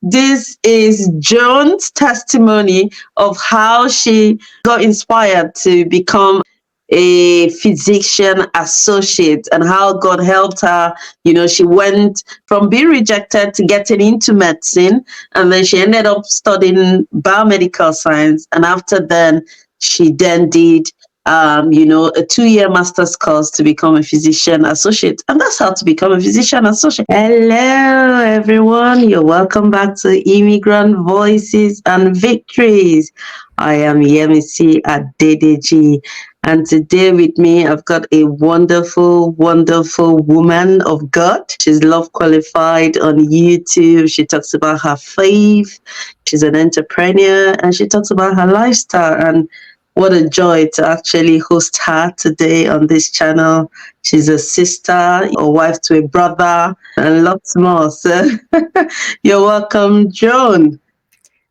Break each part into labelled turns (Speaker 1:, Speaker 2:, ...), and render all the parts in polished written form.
Speaker 1: This is Joan's testimony of how she got inspired to become a physician associate and how God helped her. She went from being rejected to getting into medicine, and then she ended up studying biomedical science. And after then, she then did a 2-year master's course to become a physician associate. And that's how to become a physician associate. Hello, everyone. You're welcome back to Immigrant Voices and Victories. I am Yemisi Adedeji. And today with me, I've got a wonderful, wonderful woman of God. She's Love Qualified on YouTube. She talks about her faith. She's an entrepreneur, and she talks about her lifestyle. And what a joy to actually host her today on this channel. She's a sister, a wife to a brother, and lots more. So you're welcome, Joan.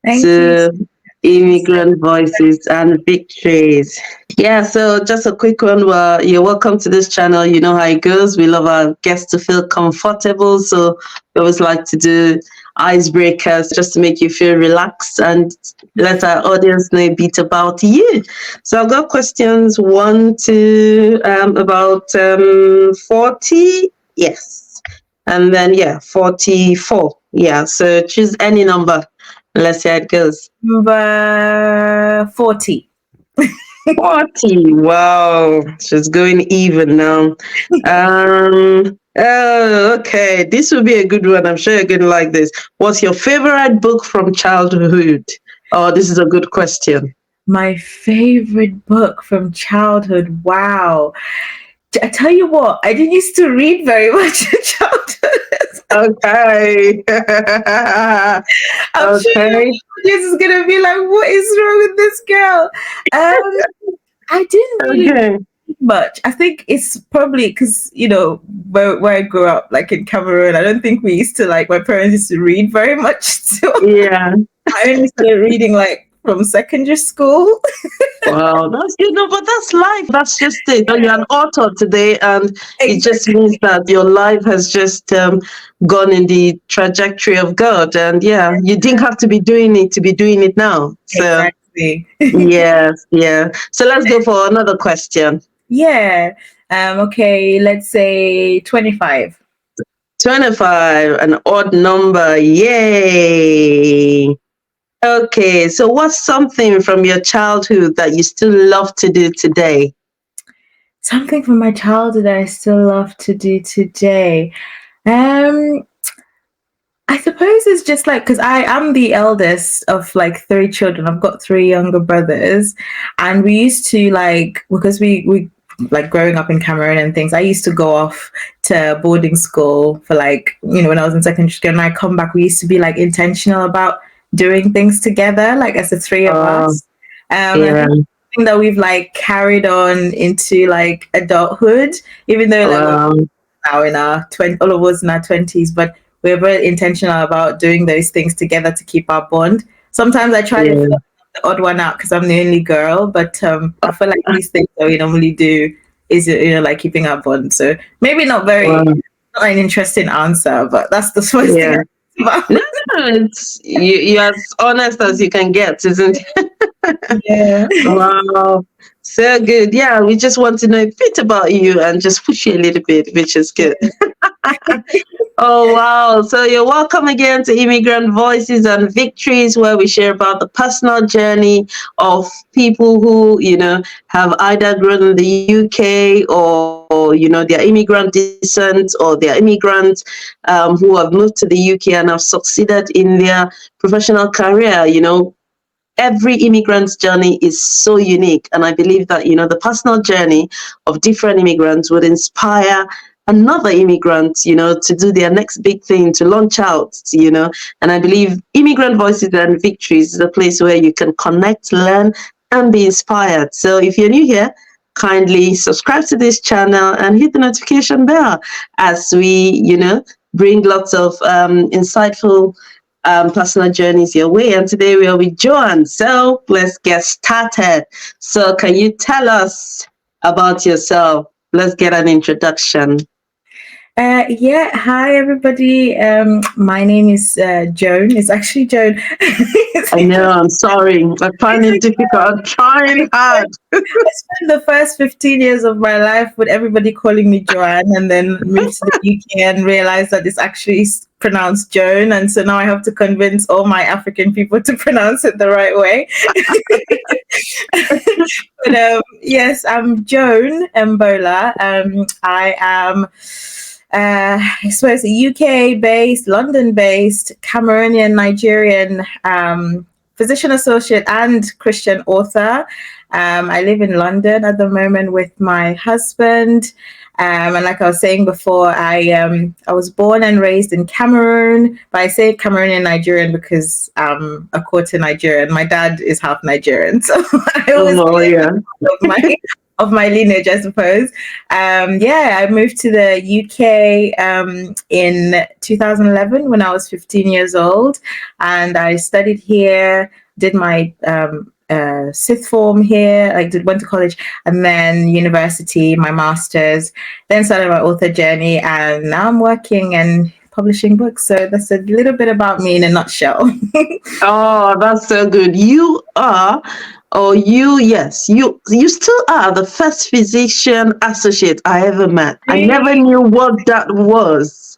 Speaker 2: Thank you.
Speaker 1: Immigrant Voices and Victories. Yeah, so just a quick one. You're welcome to this channel. You know how it goes. We love our guests to feel comfortable. So we always like to do icebreakers just to make you feel relaxed and let our audience know a bit about you. So I've got questions 1 to about 40. Yes. And then, 44. Yeah, so choose any number. Let's see how it goes.
Speaker 2: Number 40.
Speaker 1: 40. Wow. She's going even now. Okay. This will be a good one. I'm sure you're going to like this. What's your favorite book from childhood? Oh, this is a good question.
Speaker 2: My favorite book from childhood. Wow. I tell you what, I didn't used to read very much in childhood.
Speaker 1: Okay.
Speaker 2: I'm sure this is going to be like, what is wrong with this girl? I didn't really read much. I think it's probably because, where I grew up, like in Cameroon, I don't think we used to, my parents used to read very much. So
Speaker 1: yeah.
Speaker 2: I only started reading from secondary school.
Speaker 1: Wow, that's but that's life. That's just it. You're an author today, and it just means that your life has just gone in the trajectory of God. And you didn't have to be doing it to be doing it now. So,
Speaker 2: exactly.
Speaker 1: Yes. So let's go for another question.
Speaker 2: Yeah. Okay. Let's say 25.
Speaker 1: 25, an odd number. Yay. Okay, so what's something from your childhood that you still love to do today?
Speaker 2: Something from my childhood that I still love to do today. I suppose it's just because I'm the eldest of 3 children. I've got 3 younger brothers, and we used to because we growing up in Cameroon and things, I used to go off to boarding school for when I was in secondary school, and I come back, we used to be intentional about doing things together, as the 3 of us. And I think that we've carried on into adulthood, even though now in our all of us in our 20s, but we're very intentional about doing those things together to keep our bond. Sometimes I try to feel the odd one out because I'm the only girl, but I feel like these things that we normally do is keeping our bond. So maybe not not an interesting answer, but that's the first thing.
Speaker 1: No, it's you're as honest as you can get, isn't it?
Speaker 2: Yeah.
Speaker 1: Wow. So good. Yeah, we just want to know a bit about you and just push you a little bit, which is good. Oh, wow. So you're welcome again to Immigrant Voices and Victories, where we share about the personal journey of people who, have either grown in the UK or they're immigrant descent, or they're immigrants who have moved to the UK and have succeeded in their professional career. Every immigrant's journey is so unique. And I believe that, the personal journey of different immigrants would inspire another immigrant, to do their next big thing, to launch out, and I believe Immigrant Voices and Victories is a place where you can connect, learn, and be inspired. So if you're new here, kindly subscribe to this channel and hit the notification bell as we, bring lots of insightful personal journeys your way. And today we are with Joan. So let's get started. So can you tell us about yourself? Let's get an introduction.
Speaker 2: Yeah, hi everybody. My name is Joan. It's actually Joan.
Speaker 1: I know, I'm sorry. I find it difficult. I'm trying hard.
Speaker 2: I spent the first 15 years of my life with everybody calling me Joanne, and then moved to the UK and realized that it's actually pronounced Joan. And so now I have to convince all my African people to pronounce it the right way. But yes, I'm Joan Embola. I am, I suppose, a UK based, London based, Cameroonian Nigerian physician associate and Christian author. I live in London at the moment with my husband. And like I was saying before, I was born and raised in Cameroon, but I say Cameroonian Nigerian because I'm a quarter Nigerian. My dad is half Nigerian, so I always
Speaker 1: Oh, yeah.
Speaker 2: of my lineage, I suppose. Yeah, I moved to the UK in 2011 when I was 15 years old, and I studied here, did my sixth form here, went to college, and then university, my master's, then started my author journey, and now I'm working and publishing books. So that's a little bit about me in a nutshell.
Speaker 1: Oh, that's so good. You are, or you, yes, you still are the first physician associate I ever met. I never knew what that was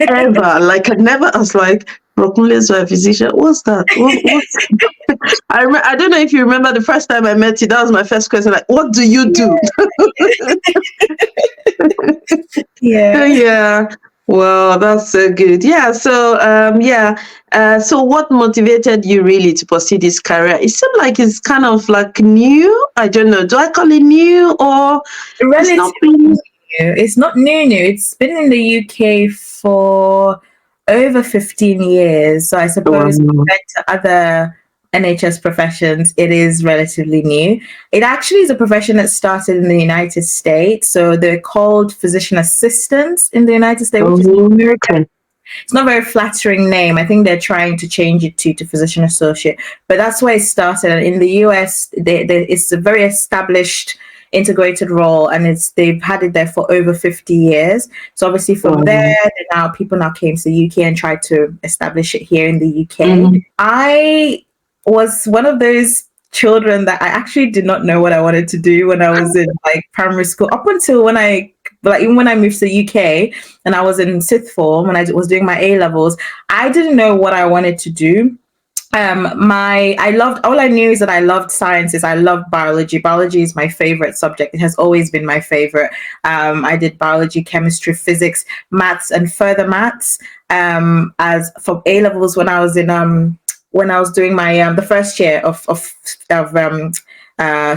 Speaker 1: ever. Like I was like, Rokunle's a physician. What's that? What's I don't know if you remember the first time I met you. That was my first question. Like, what do you do?
Speaker 2: Yeah.
Speaker 1: Yeah. Well, that's so good. Yeah. So, yeah. So what motivated you really to pursue this career? It seemed like it's kind of like new. I don't know. Do I call it new or it's
Speaker 2: Relatively
Speaker 1: not been?
Speaker 2: new. It's not new. It's been in the UK for over 15 years. So I suppose
Speaker 1: Wow.
Speaker 2: compared to other NHS professions, it is relatively new. It actually is a profession that started in the United States. So they're called physician assistants in the United States, which is
Speaker 1: Oh, okay.
Speaker 2: it's not a very flattering name. I think they're trying to change it to physician associate, but that's where it started. And in the US, it's a very established integrated role, and they've had it there for over 50 years. So obviously from
Speaker 1: Wow.
Speaker 2: there, now people now came to the UK and tried to establish it here in the UK.
Speaker 1: Mhm.
Speaker 2: I was one of those children that I actually did not know what I wanted to do when I was in like primary school, up until even when I moved to the UK and I was in sixth form when I was doing my A levels, I didn't know what I wanted to do. I loved, all I knew is that I loved sciences. I loved biology. Biology is my favorite subject. It has always been my favorite. I did biology, chemistry, physics, maths, and further maths. As for A levels, when I was doing my the first year of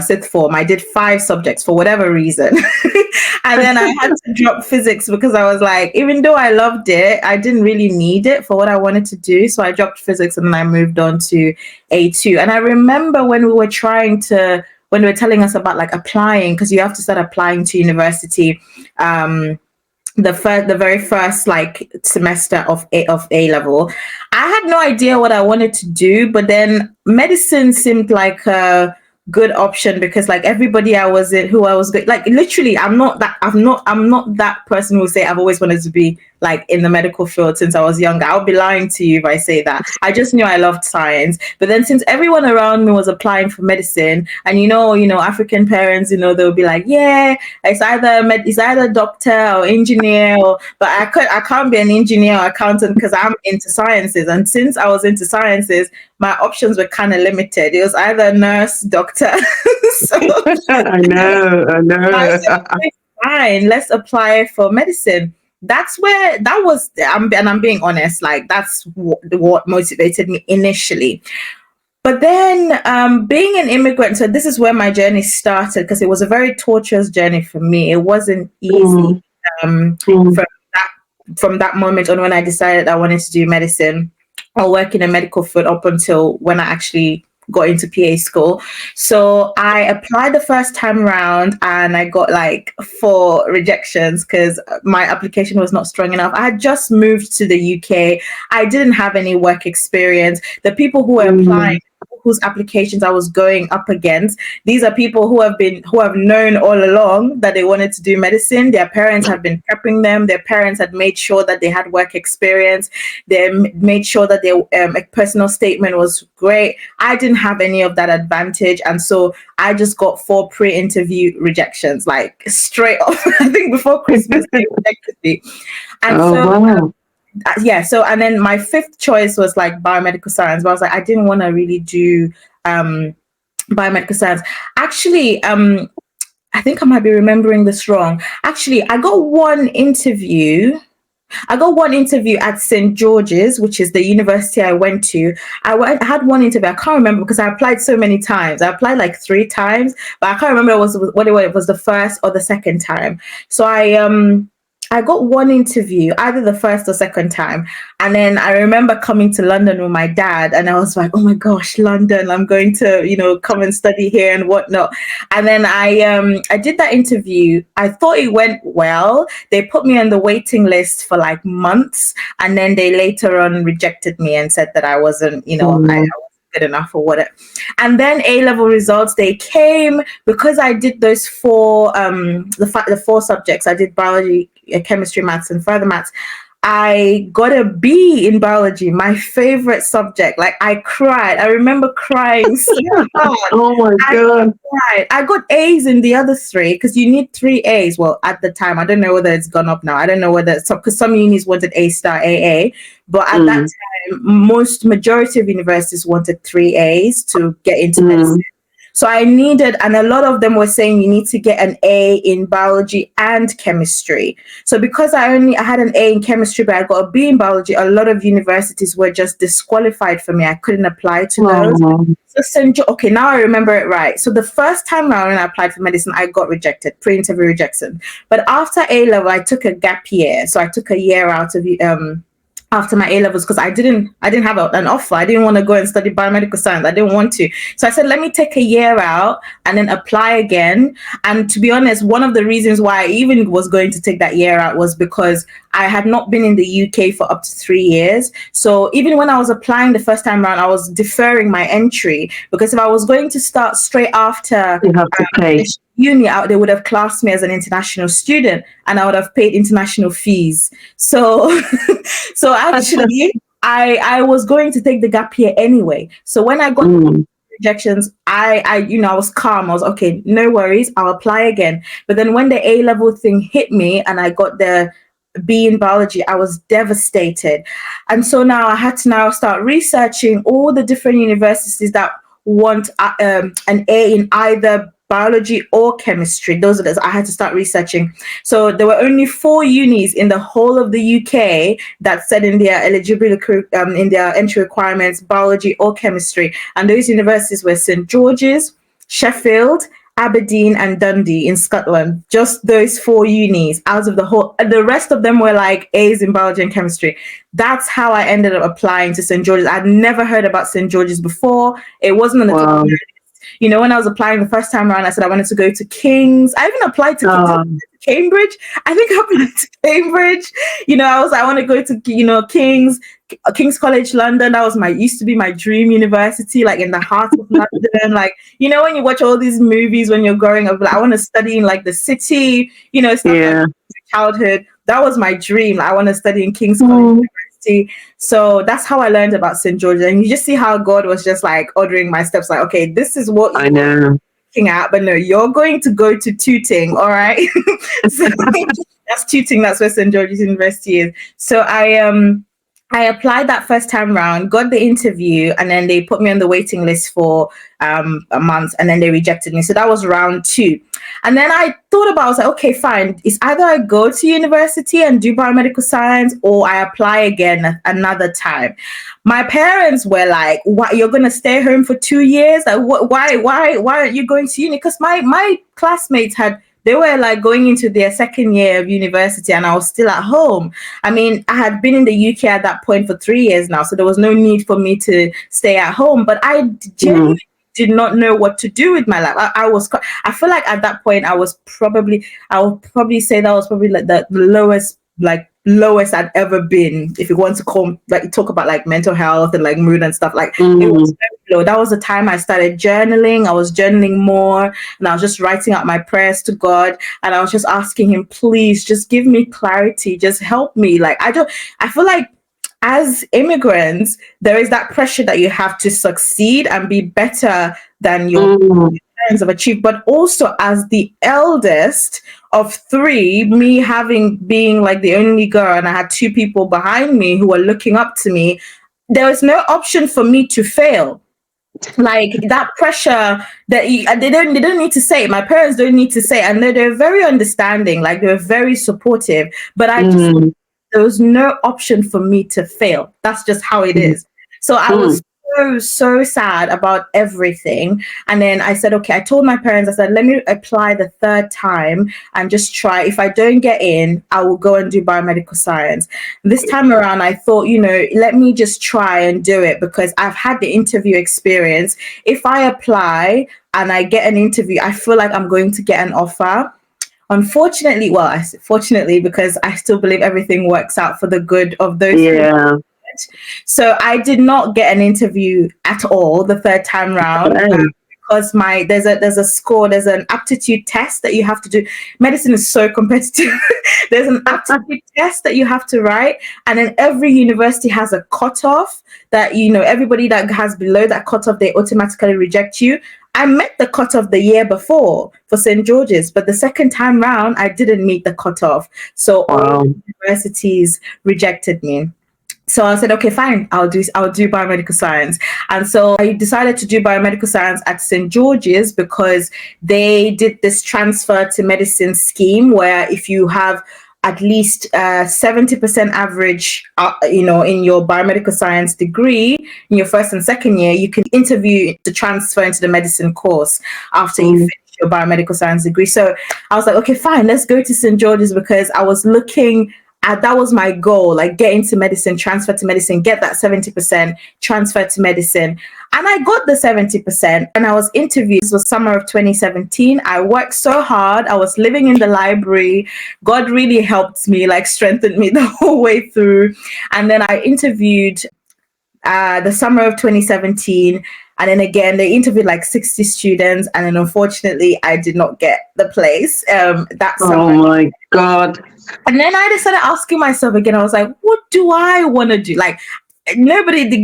Speaker 2: sixth form, I did 5 subjects for whatever reason. And then I had to drop physics because I was like, even though I loved it, I didn't really need it for what I wanted to do. So I dropped physics and then I moved on to A2. And I remember when they were telling us about like applying, because you have to start applying to university. The very first like semester of A level, I had no idea what I wanted to do, but then medicine seemed like a good option because like everybody I was in who I was like literally I'm not that person who say I've always wanted to be like in the medical field since I was younger. I'll be lying to you if I say that. I just knew I loved science, but then since everyone around me was applying for medicine, and African parents, they'll be like, yeah, it's either doctor or engineer, but I can't be an engineer or accountant because I'm into sciences. And since I was into sciences, my options were kind of limited. It was either nurse, doctor. So
Speaker 1: I know. I
Speaker 2: I
Speaker 1: know.
Speaker 2: said, okay, fine, let's apply for medicine. That's where that was, and I'm being honest, like that's what motivated me initially. But then being an immigrant, so this is where my journey started because it was a very torturous journey for me. It wasn't easy
Speaker 1: Mm,
Speaker 2: um,
Speaker 1: mm,
Speaker 2: from that moment on when I decided I wanted to do medicine or work in a medical field up until when I actually got into PA school. So I applied the first time round and I got like 4 rejections because my application was not strong enough. I had just moved to the UK. I didn't have any work experience. The people who were applying,
Speaker 1: mm.
Speaker 2: whose applications I was going up against. These are people who have known all along that they wanted to do medicine. Their parents had been prepping them. Their parents had made sure that they had work experience. They made sure that their personal statement was great. I didn't have any of that advantage, and so I just got 4 pre-interview rejections, like straight off. I think before Christmas they rejected me, and
Speaker 1: wow.
Speaker 2: so and then my 5th choice was like biomedical science, but I was like, I didn't want to really do biomedical science. Actually, I think I might be remembering this wrong. Actually, I got one interview at St. George's, which is the university I went to. I had one interview. I can't remember because I applied so many times. I applied like 3 times, but I can't remember whether it was the first or the second time. So I got one interview, either the first or second time. And then I remember coming to London with my dad, and I was like, oh my gosh, London, I'm going to, come and study here and whatnot. And then I did that interview. I thought it went well. They put me on the waiting list for like months. And then they later on rejected me and said that I wasn't, I wasn't good enough or whatever. And then A-level results, they came because I did those 4 the 4 subjects. I did biology, chemistry, maths, and further maths. I got a B in biology, my favorite subject. Like I cried. I remember crying so hard.
Speaker 1: Oh my God.
Speaker 2: I got A's in the other 3 because you need 3 A's. Well, at the time, I don't know whether it's gone up now. I don't know whether because some unis wanted A star, AA, but at that time, majority of universities wanted 3 A's to get into medicine. So I needed, and a lot of them were saying you need to get an A in biology and chemistry. So because I had an A in chemistry, but I got a B in biology, a lot of universities were just disqualified for me. I couldn't apply to those. So okay, now I remember it right. So the first time around when I applied for medicine, I got rejected, pre-interview rejection. But after A-level, I took a gap year. So I took a year out of after my A-levels because I didn't have an offer. I didn't want to go and study biomedical science. I didn't want to. So I said, let me take a year out and then apply again. And to be honest, one of the reasons why I even was going to take that year out was because I had not been in the UK for up to 3 years. So even when I was applying the first time around, I was deferring my entry because if I was going to start straight after
Speaker 1: you have to pay.
Speaker 2: Uni out, they would have classed me as an international student and I would have paid international fees. So so actually I was going to take the gap year anyway. So when I got rejections, I was calm. I was okay, no worries, I'll apply again. But then when the A-level thing hit me and I got the B in biology, I was devastated. And so now I had to start researching all the different universities that want an A in either biology or chemistry. Those are those I had to start researching. So there were only 4 unis in the whole of the UK that said in their eligibility, in their entry requirements, biology or chemistry. And those universities were St. George's, Sheffield, Aberdeen, and Dundee in Scotland. Just those 4 unis out of the whole. The rest of them were like A's in biology and chemistry. That's how I ended up applying to St. George's. I'd never heard about St. George's before. It wasn't on the top of my list. When I was applying the first time around, I said I wanted to go to King's. I even applied to Cambridge. I think I applied to Cambridge. I want to go to, King's College London. That was used to be my dream university, like in the heart of London. Like, when you watch all these movies when you're growing up, like, I want to study in like the city, stuff like childhood. That was my dream. I want to study in King's College University. So that's how I learned about St. George's. And you just see how God was just like ordering my steps. Like, okay, this is what
Speaker 1: I know.
Speaker 2: Looking at, but no, you're going to go to Tooting, all right? So that's Tooting. That's where St. George's University is. So I applied that first time round, got the interview, and then they put me on the waiting list for a month, and then they rejected me. So that was round 2. And then I thought about, I was like, okay, fine. It's either I go to university and do biomedical science or I apply again another time. My parents were like, "What? You're going to stay home for 2 years? Like, why aren't you going to uni?" Because my classmates they were like going into their second year of university and I was still at home. I mean, I had been in the UK at that point for 3 years now, so there was no need for me to stay at home. But I genuinely did not know what to do with my life. I feel like at that point I would probably say that was probably like the lowest like lowest I'd ever been. If you want to talk about like mental health and like mood and stuff, like it was
Speaker 1: Mm.
Speaker 2: very low. That was the time I started journaling. I was journaling more, and I was just writing out my prayers to God, and I was just asking him, please just give me clarity, just help me. Like I feel like as immigrants, there is that pressure that you have to succeed and be better than your
Speaker 1: Mm.
Speaker 2: parents have achieved. But also, as the eldest of three, me being like the only girl, and I had two people behind me who were looking up to me, there was no option for me to fail. Like that pressure that they don't need to say it. My parents don't need to say it. And they're very understanding, like they're very supportive, but
Speaker 1: Mm.
Speaker 2: there was no option for me to fail. That's just how it
Speaker 1: Mm.
Speaker 2: is. So I
Speaker 1: Mm.
Speaker 2: was so sad about everything. And then I said, okay, I told my parents, I said, let me apply the third time and just try. If I don't get in, I will go and do biomedical science. This time around, I thought, let me just try and do it because I've had the interview experience. If I apply and I get an interview, I feel like I'm going to get an offer. Unfortunately, well, I say fortunately because I still believe everything works out for the good of those who.
Speaker 1: Yeah.
Speaker 2: So I did not get an interview at all the third time round.
Speaker 1: Right.
Speaker 2: Because there's a score, there's an aptitude test that you have to do. Medicine is so competitive. There's an aptitude test that you have to write, and then every university has a cutoff that everybody that has below that cutoff, they automatically reject you. I met the cutoff the year before for St. George's, but the second time round I didn't meet the cutoff, so all
Speaker 1: Wow.
Speaker 2: universities rejected me. So I said, okay, fine, I'll do biomedical science. And so I decided to do biomedical science at St. George's because they did this transfer to medicine scheme where if you have at least 70% average, in your biomedical science degree in your first and second year, you can interview to transfer into the medicine course after you
Speaker 1: Mm.
Speaker 2: finish your biomedical science degree. So I was like, okay, fine, let's go to St. George's because I was looking that was my goal, like get into medicine, transfer to medicine, get that 70%, transfer to medicine. And I got the 70% and I was interviewed. This was summer of 2017. I worked so hard. I was living in the library. God really helped me, like strengthened me the whole way through. And then I interviewed the summer of 2017. And then again, they interviewed like 60 students. And then unfortunately, I did not get the place that
Speaker 1: Oh
Speaker 2: summer.
Speaker 1: my God.
Speaker 2: And then I just started asking myself again, I was like, what do I want to do? Like,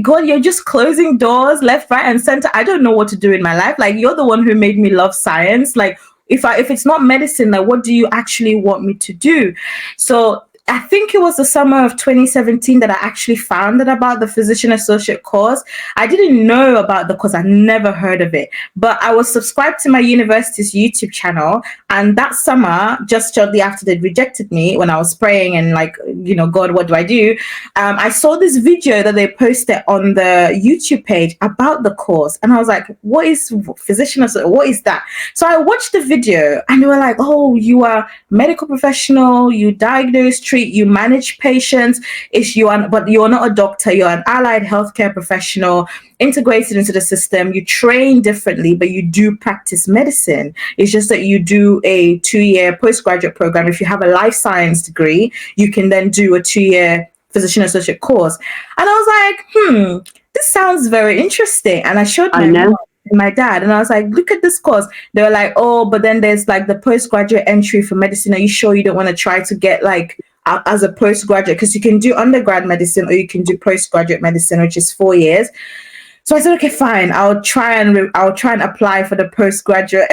Speaker 2: God, you're just closing doors left, right, and center. I don't know what to do in my life. Like, you're the one who made me love science. Like, if it's not medicine, like, what do you actually want me to do? So I think it was the summer of 2017 that I actually found out about the physician associate course. I didn't know about the course. I never heard of it, but I was subscribed to my university's YouTube channel. And that summer, just shortly after they rejected me, when I was praying and like, God, what do I do? I saw this video that they posted on the YouTube page about the course. And I was like, what is physician associate? What is that? So I watched the video and they were like, oh, you are medical professional, you diagnose, treat, you manage patients, but you're not a doctor, you're an allied healthcare professional integrated into the system. You train differently, but you do practice medicine. It's just that you do a 2-year postgraduate program. If you have a life science degree, you can then do a 2-year physician associate course. And I was like, this sounds very interesting. And I showed my mom and my dad, and I was like, look at this course. They were like, oh, but then there's like the postgraduate entry for medicine. Are you sure you don't want to try to get like as a postgraduate? Because you can do undergrad medicine or you can do postgraduate medicine, which is 4 years. So I said, okay, fine. I'll try and apply for the postgraduate.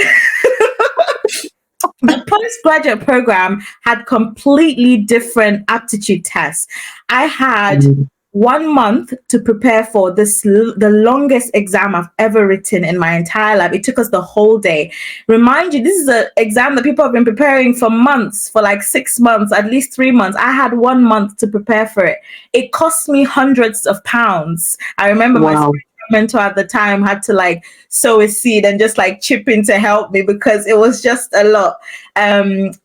Speaker 2: The postgraduate program had completely different aptitude tests. I had 1 month to prepare for the longest exam I've ever written in my entire life. It took us the whole day. Remind you, this is an exam that people have been preparing for months, for like 6 months, at least 3 months. I had 1 month to prepare for it. It cost me hundreds of pounds. I remember my mentor at the time had to like sow a seed and just like chip in to help me because it was just a lot. And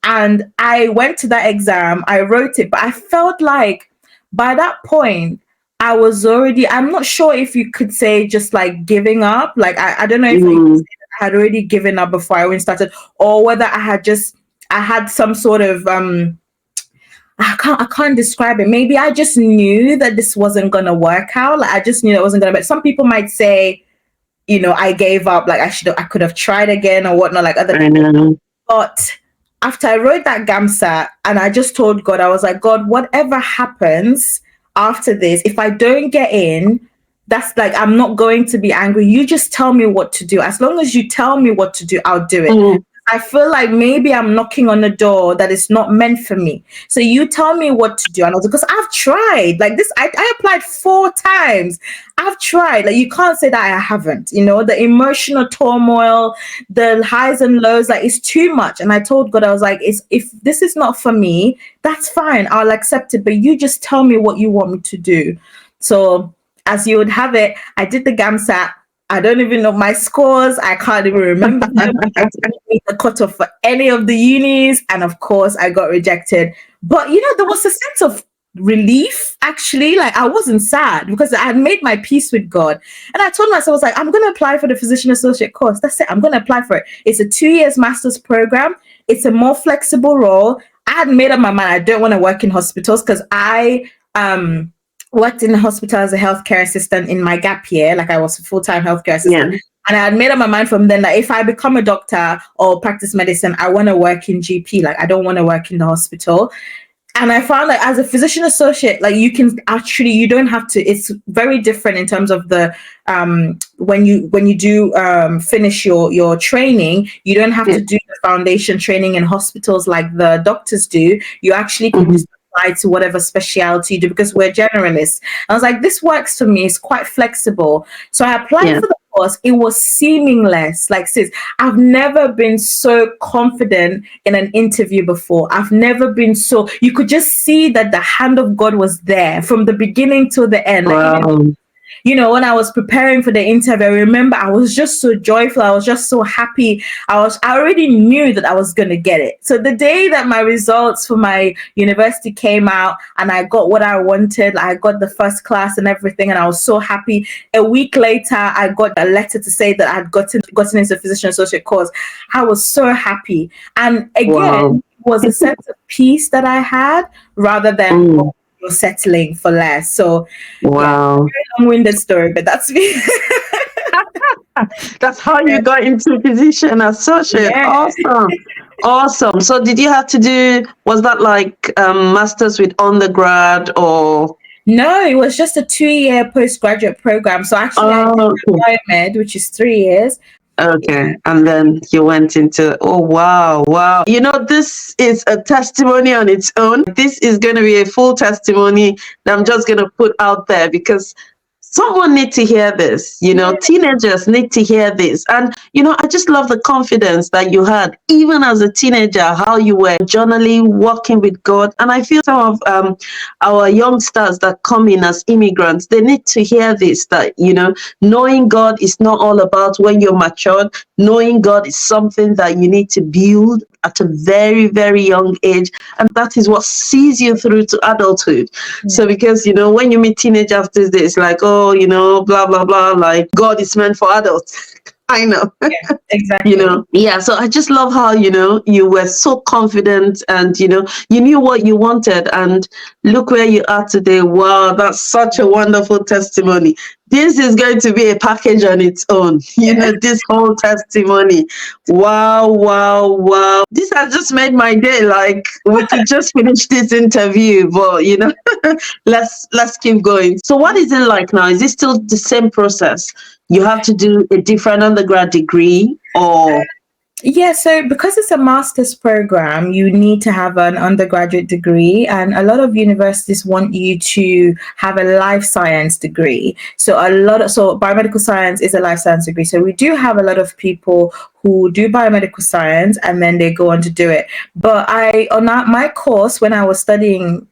Speaker 2: I went to that exam, I wrote it, but I felt like by that point I was already, I'm not sure if you could say just like giving up. Like I don't know if I had already given up before I even started, or whether I had some sort of I can't describe it. Maybe I just knew that this wasn't gonna work out. Like I just knew it wasn't gonna. But some people might say, I gave up. Like I could have tried again or whatnot. Like other
Speaker 1: I
Speaker 2: people.
Speaker 1: know.
Speaker 2: But after I wrote that GAMSAT, and I just told God, I was like, God, whatever happens after this, if I don't get in, that's like, I'm not going to be angry. You just tell me what to do. As long as you tell me what to do, I'll do it.
Speaker 1: Mm.
Speaker 2: I feel like maybe I'm knocking on a door that is not meant for me. So you tell me what to do. And also, because I've tried like this, I applied 4 times. I've tried. Like, you can't say that I haven't, the emotional turmoil, the highs and lows, like it's too much. And I told God, I was like, if this is not for me, that's fine. I'll accept it. But you just tell me what you want me to do. So as you would have it, I did the GAMSAT. I don't even know my scores. I can't even remember them. I didn't meet the cutoff for any of the unis. And of course, I got rejected. But, there was a sense of relief, actually. Like, I wasn't sad because I had made my peace with God. And I told myself, I was like, I'm going to apply for the physician associate course. That's it. I'm going to apply for it. It's a 2 years master's program. It's a more flexible role. I had made up my mind. I don't want to work in hospitals because I worked in the hospital as a healthcare assistant in my gap year. Like, I was a full-time healthcare assistant. Yeah. And I had made up my mind from then that if I become a doctor or practice medicine, I want to work in GP. Like, I don't want to work in the hospital. And I found that as a physician associate, like, you don't have to, it's very different in terms of the, when you do finish your training, you don't have to do the foundation training in hospitals like the doctors do. You actually can just apply to whatever specialty you do because we're generalists. I was like, this works for me. It's quite flexible. So I applied for the course. It was seamless. Like, sis, I've never been so confident in an interview before. I've never been so, you could just see that the hand of God was there from the beginning to the end. Like,
Speaker 1: wow.
Speaker 2: When I was preparing for the interview, I remember I was just so joyful. I was just so happy. I already knew that I was going to get it. So the day that my results for my university came out and I got what I wanted, I got the first class and everything, and I was so happy. A week later, I got a letter to say that I had gotten into the physician associate course. I was so happy. And again, it was a sense of peace that I had rather than you're settling for less. So very long-winded story, but that's me.
Speaker 1: That's how you got into physician associate. Awesome. So did you have to was that like masters with undergrad or?
Speaker 2: No, it was just a 2-year postgraduate program. So actually I did biomed, which is 3 years.
Speaker 1: Okay. And then you went into, wow. This is a testimony on its own. This is going to be a full testimony that I'm just going to put out there because someone needs to hear this, teenagers need to hear this. And, I just love the confidence that you had, even as a teenager, how you were journaling, working with God. And I feel some of our youngsters that come in as immigrants, they need to hear this, that, knowing God is not all about when you're matured. Knowing God is something that you need to build at a very, very young age. And that is what sees you through to adulthood. So because, when you meet teenagers these days, like, blah, blah, blah, like God is meant for adults. I know.
Speaker 2: Yeah, exactly.
Speaker 1: So I just love how, you were so confident and, you knew what you wanted and look where you are today. Wow, that's such a wonderful testimony. This is going to be a package on its own, this whole testimony. Wow. This has just made my day. Like, we could just finish this interview, but, let's keep going. So what is it like now? Is it still the same process? You have to do a different undergrad degree or?
Speaker 2: Yeah, so because it's a master's program, you need to have an undergraduate degree, and a lot of universities want you to have a life science degree. So biomedical science is a life science degree. So we do have a lot of people who do biomedical science and then they go on to do it. But my course, when I was studying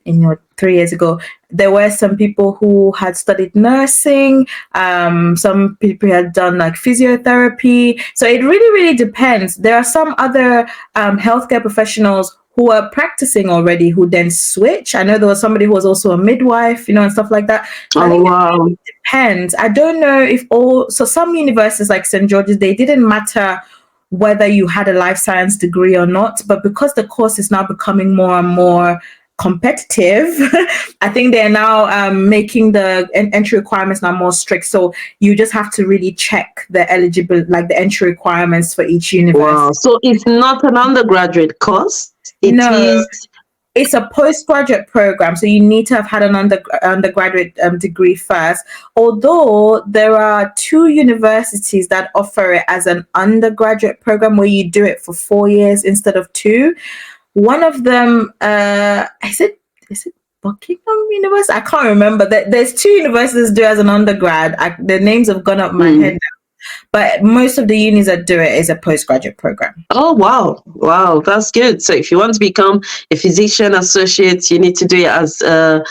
Speaker 2: 3 years ago, there were some people who had studied nursing. Some people had done like physiotherapy. So it really, really depends. There are some other healthcare professionals who are practicing already who then switch. I know there was somebody who was also a midwife, and stuff like that. So I think it really depends. I don't know if some universities like St. George's, they didn't matter whether you had a life science degree or not, but because the course is now becoming more and more competitive. I think they're now making the entry requirements now more strict. So you just have to really check the eligible, like the entry requirements for each university.
Speaker 1: Wow. So it's not an undergraduate course. It
Speaker 2: No,
Speaker 1: is.
Speaker 2: it's a postgraduate program, so you need to have had an undergraduate degree first. Although there are 2 universities that offer it as an undergraduate program where you do it for 4 years instead of 2. One of them, is it Buckingham University? I can't remember. There's 2 universities do it as an undergrad. The names have gone up my head now. But most of the unis that do it is a postgraduate program.
Speaker 1: Oh, wow, that's good. So if you want to become a physician associate, you need to do it as a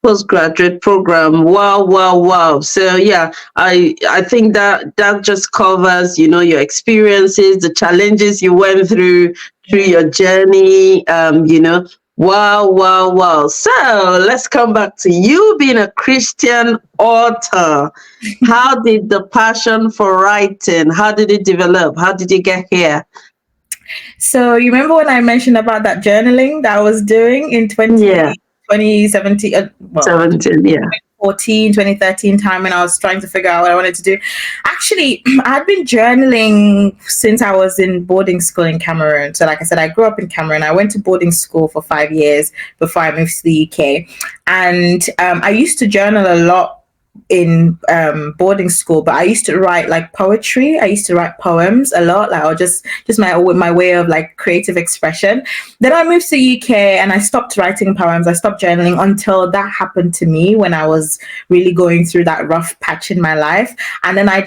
Speaker 1: postgraduate program. Wow. So yeah, I think that just covers, your experiences, the challenges you went through your journey. Wow. So let's come back to you being a Christian author. How did the passion for writing, how did it develop? How did you get here?
Speaker 2: So you remember when I mentioned about that journaling that I was doing in 2017,
Speaker 1: 17, yeah.
Speaker 2: 2013 time, when I was trying to figure out what I wanted to do. Actually, I had been journaling since I was in boarding school in Cameroon. So like I said, I grew up in Cameroon. I went to boarding school for 5 years before I moved to the UK. And I used to journal a lot in boarding school, but I used to write like poetry. I used to write poems a lot, like, or just my way of like creative expression. Then I moved to the UK and I stopped writing poems. I stopped journaling until that happened to me when I was really going through that rough patch in my life. And then I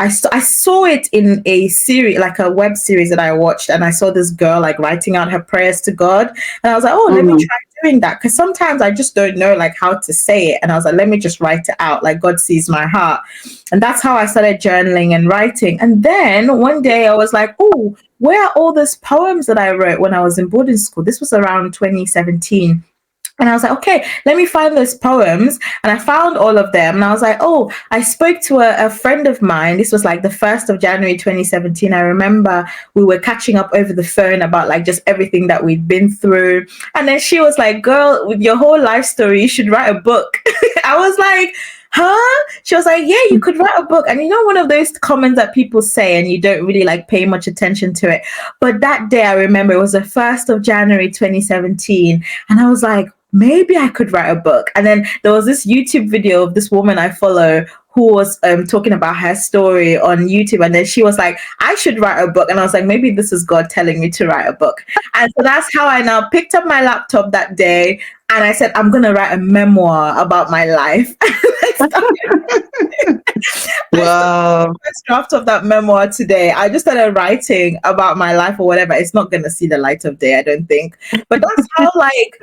Speaker 2: saw it in a series, like a web series that I watched, and I saw this girl like writing out her prayers to God, and I was like, oh, let me try doing that, because sometimes I just don't know like how to say it, and I was like, let me just write it out, like God sees my heart. And that's how I started journaling and writing. And then one day I was like, oh, where are all these poems that I wrote when I was in boarding school? This was around 2017. And I was like, okay, let me find those poems. And I found all of them. And I was like, oh, I spoke to a friend of mine. This was like the 1st of January, 2017. I remember we were catching up over the phone about like just everything that we'd been through. And then she was like, girl, with your whole life story, you should write a book. I was like, huh? She was like, yeah, you could write a book. And one of those comments that people say and you don't really like pay much attention to it. But that day, I remember it was the 1st of January, 2017. And I was like, maybe I could write a book. And then there was this YouTube video of this woman I follow who was talking about her story on YouTube. And then she was like, I should write a book. And I was like, maybe this is God telling me to write a book. And so that's how I now picked up my laptop that day. And I said, I'm going to write a memoir about my life.
Speaker 1: Wow.
Speaker 2: First draft of that memoir today. I just started writing about my life or whatever. It's not going to see the light of day, I don't think. But that's how like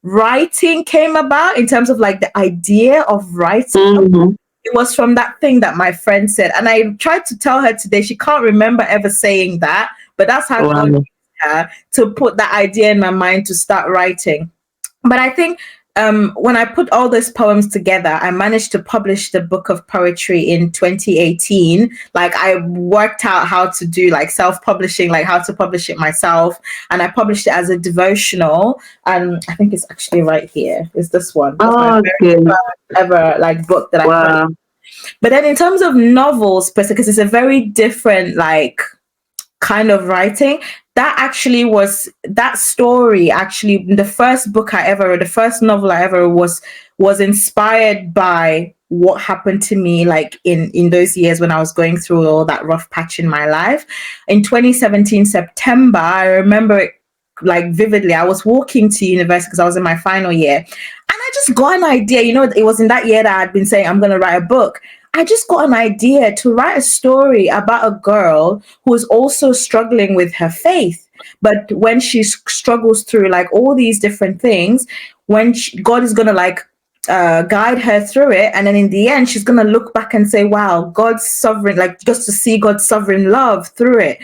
Speaker 2: writing came about, in terms of like the idea of writing. It was from that thing that my friend said, and I tried to tell her today. She can't remember ever saying that, but that's how God used her to put that idea in my mind to start writing. But I think when I put all those poems together, I managed to publish the book of poetry in 2018. Like I worked out how to do like self-publishing, like how to publish it myself. And I published it as a devotional. And I think it's actually right here. It's this one. That's my very first ever like book that I published. But then in terms of novels, because it's a very different like kind of writing, that story actually, the first book I ever wrote, the first novel I ever wrote was inspired by what happened to me like in those years when I was going through all that rough patch in my life. In 2017 September, I remember it like vividly. I was walking to university because I was in my final year, and I just got an idea. It was in that year that I had been saying I'm going to write a book. I just got an idea to write a story about a girl who is also struggling with her faith. But when she struggles through like all these different things, God is going to like guide her through it. And then in the end, she's going to look back and say, wow, God's sovereign, like just to see God's sovereign love through it.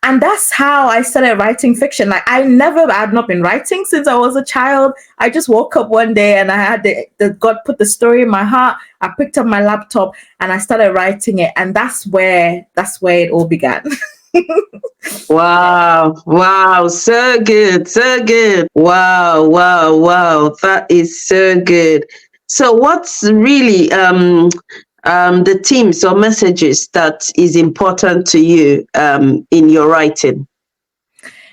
Speaker 2: And that's how I started writing fiction. Like I had not been writing since I was a child. I just woke up one day and I had God put the story in my heart. I picked up my laptop and I started writing it. And that's where it all began.
Speaker 1: Wow, wow, so good, so good. Wow, wow, wow. That is so good. So what's really the themes or messages that is important to you in your writing?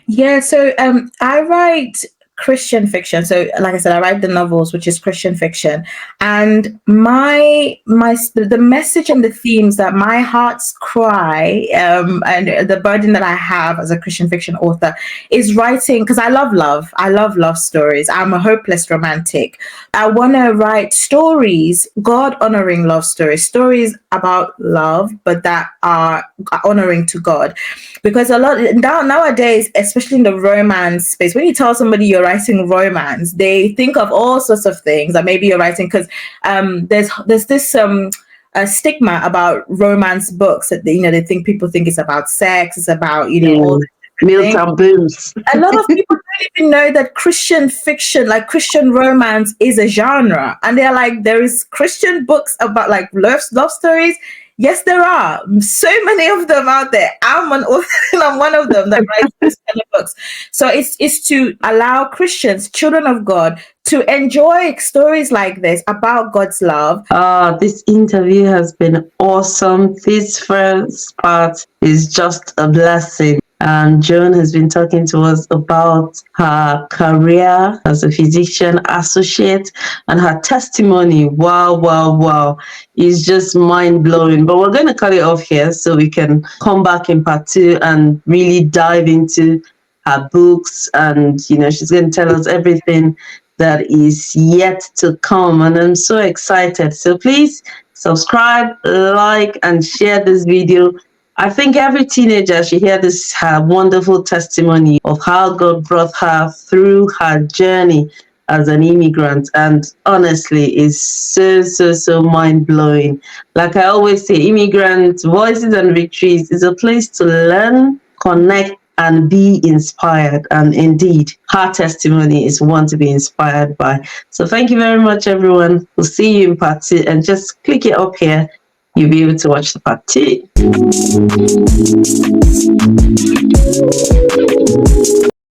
Speaker 2: Yeah, so I write Christian fiction. So like I said, I write the novels, which is Christian fiction. And the message and the themes that my heart's cry and the burden that I have as a Christian fiction author is writing, because I love love. I love love stories. I'm a hopeless romantic. I want to write stories, God honoring love stories, stories about love, but that are honoring to God. Because a lot nowadays, especially in the romance space, when you tell somebody you're writing romance, they think of all sorts of things that maybe you're writing, because there's this a stigma about romance books that they think people think it's about sex, it's about
Speaker 1: Yeah.
Speaker 2: all
Speaker 1: Milk
Speaker 2: things.
Speaker 1: and booms.
Speaker 2: A lot of people don't even know that Christian fiction, like Christian romance, is a genre, and they're like, there is Christian books about like love stories. Yes, there are so many of them out there. I'm an author, and I'm one of them that writes these kind of books. So it's to allow Christians, children of God, to enjoy stories like this about God's love.
Speaker 1: This interview has been awesome. This first part is just a blessing. And Joan has been talking to us about her career as a physician associate and her testimony. Wow, wow, wow. It's just mind blowing. But we're going to cut it off here so we can come back in part 2 and really dive into her books. And, she's going to tell us everything that is yet to come. And I'm so excited. So please subscribe, like, and share this video. I think every teenager should hear this, her wonderful testimony of how God brought her through her journey as an immigrant. And honestly, it's so, so, so mind-blowing. Like I always say, Immigrant Voices and Victories is a place to learn, connect, and be inspired. And indeed, her testimony is one to be inspired by. So thank you very much, everyone. We'll see you in part 2. And just click it up here. You'll be able to watch the part 2.